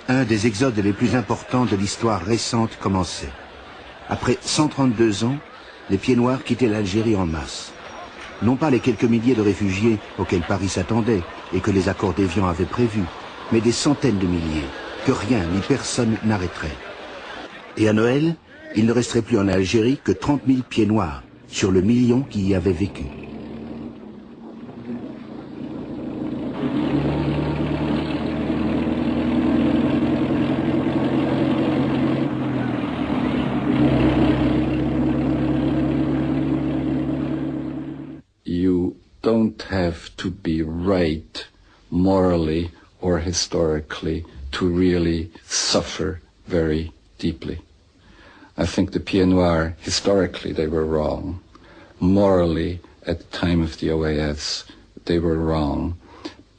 Un des exodes les plus importants de l'histoire récente commençait. Après 132 ans, les Pieds-Noirs quittaient l'Algérie en masse. Non pas les quelques milliers de réfugiés auxquels Paris s'attendait et que les accords d'Évian avaient prévus, mais des centaines de milliers, que rien ni personne n'arrêterait. Et à Noël, il ne resterait plus en Algérie que 30 000 Pieds-Noirs sur le million qui y avait vécu. You don't have to be right morally or historically to really suffer very deeply. I think the Pieds Noirs, historically, they were wrong. Morally, at the time of the OAS, they were wrong.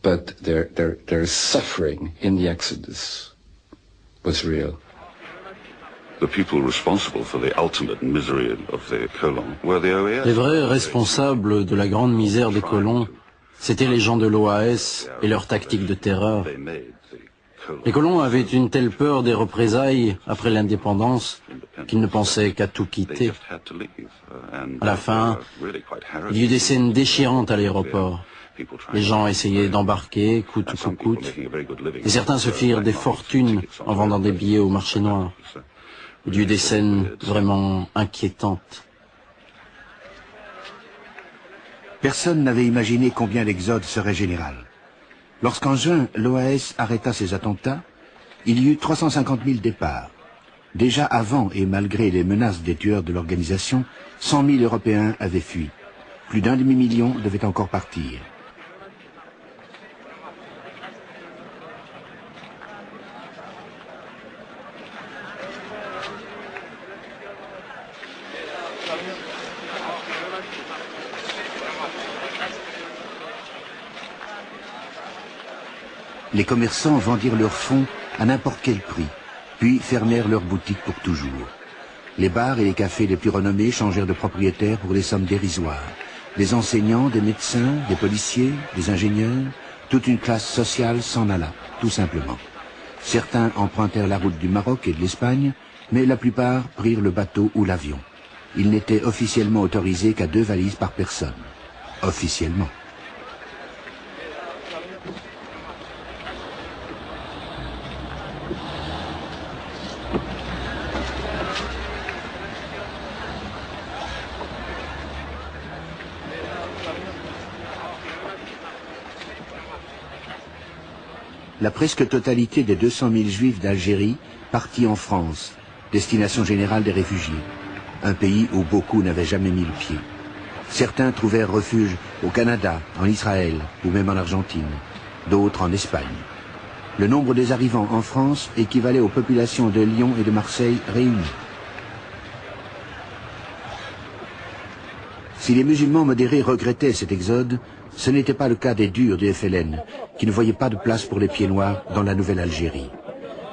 But their suffering in the Exodus was real. The people responsible for the ultimate misery of the colons were the OAS. Les vrais responsables de la grande misère des colons, c'étaient les gens de l'OAS et leurs tactiques de terreur. Les colons avaient une telle peur des représailles après l'indépendance qu'ils ne pensaient qu'à tout quitter. À la fin, il y eut des scènes déchirantes à l'aéroport. Les gens essayaient d'embarquer coûte que coûte, et certains se firent des fortunes en vendant des billets au marché noir. Il y eut des scènes vraiment inquiétantes. Personne n'avait imaginé combien l'exode serait général. Lorsqu'en juin, l'OAS arrêta ses attentats, il y eut 350 000 départs. Déjà avant et malgré les menaces des tueurs de l'organisation, 100 000 Européens avaient fui. Plus d'1,5 million devaient encore partir. Les commerçants vendirent leurs fonds à n'importe quel prix, puis fermèrent leurs boutiques pour toujours. Les bars et les cafés les plus renommés changèrent de propriétaires pour des sommes dérisoires. Des enseignants, des médecins, des policiers, des ingénieurs, toute une classe sociale s'en alla, tout simplement. Certains empruntèrent la route du Maroc et de l'Espagne, mais la plupart prirent le bateau ou l'avion. Il n'était officiellement autorisé qu'à 2 valises par personne. Officiellement. La presque totalité des 200 000 Juifs d'Algérie partit en France, destination générale des réfugiés, un pays où beaucoup n'avaient jamais mis le pied. Certains trouvèrent refuge au Canada, en Israël ou même en Argentine, d'autres en Espagne. Le nombre des arrivants en France équivalait aux populations de Lyon et de Marseille réunies. Si les musulmans modérés regrettaient cet exode, ce n'était pas le cas des durs du FLN, qui ne voyaient pas de place pour les Pieds-Noirs dans la nouvelle Algérie.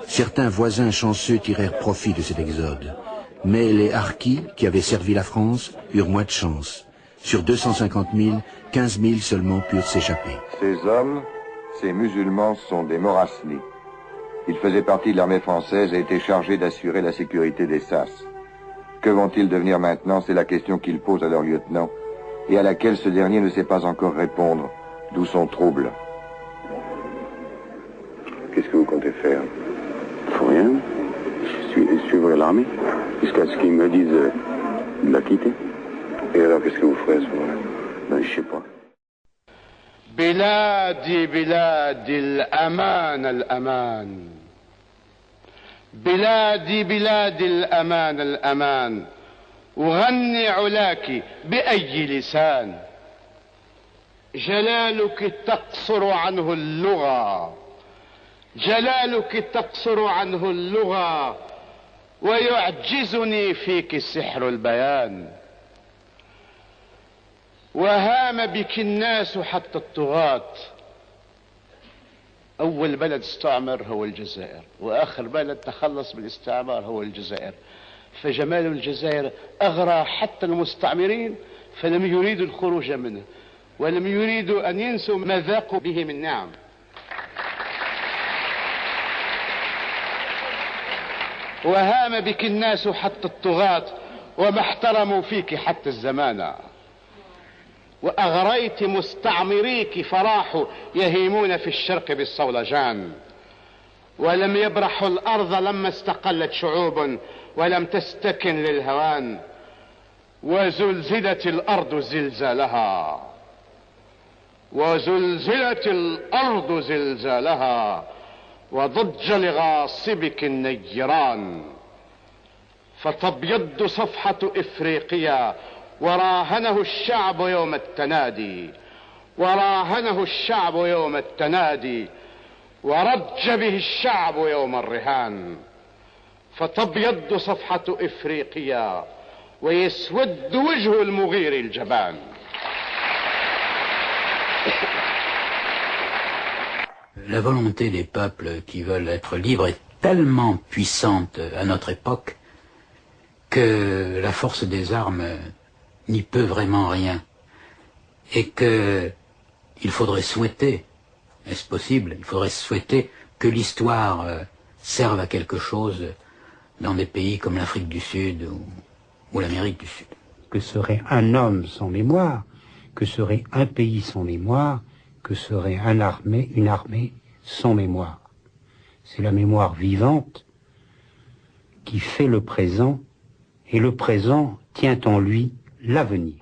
Certains voisins chanceux tirèrent profit de cet exode. Mais les Harkis, qui avaient servi la France, eurent moins de chance. Sur 250 000, 15 000 seulement purent s'échapper. Ces hommes, ces musulmans, sont des Morasni. Ils faisaient partie de l'armée française et étaient chargés d'assurer la sécurité des Sas. Que vont-ils devenir maintenant? C'est la question qu'ils posent à leur lieutenant, et à laquelle ce dernier ne sait pas encore répondre, d'où son trouble. Qu'est-ce que vous comptez faire? Faut rien. Suivre l'armée, jusqu'à ce qu'ils me disent de la quitter. Et alors, qu'est-ce que vous ferez à ce moment-là? Ben, je sais pas. بلادي بلادي الأمان الأمان بلادي بلادي الأمان الأمان أغني علاك بأي لسان جلالك تقصر عنه اللغة جلالك تقصر عنه اللغة ويعجزني فيك سحر البيان وهام بك الناس حتى الطغاة أول بلد استعمر هو الجزائر وآخر بلد تخلص بالاستعمار هو الجزائر فجمال الجزائر أغرى حتى المستعمرين فلم يريدوا الخروج منه ولم يريدوا أن ينسوا ما ذاقوا به من نعم وهام بك الناس حتى الطغاة وما احترموا فيك حتى الزمان، وأغريت مستعمريك فراحوا يهيمون في الشرق بالصولجان، ولم يبرحوا الأرض لما استقلت شعوب ولم تستكن للهوان، وزلزلت الأرض زلزالها، وزلزلت الأرض زلزالها، وضج لغاصبك النيران، فتبيض صفحة إفريقيا وراهنه الشعب يوم التنادي، وراهنه الشعب يوم التنادي، ورج به الشعب يوم الرهان، فتبيض صفحة إفريقيا ويسود وجه المغير الجبان. La volonté des peuples qui veulent être libres est tellement puissante à notre époque que la force des armes n'y peut vraiment rien, et que il faudrait souhaiter, est-ce possible, il faudrait souhaiter que l'histoire serve à quelque chose dans des pays comme l'Afrique du Sud ou l'Amérique du Sud. Que serait un homme sans mémoire, que serait un pays sans mémoire, que serait une armée sans mémoire. C'est la mémoire vivante qui fait le présent, et le présent tient en lui l'avenir.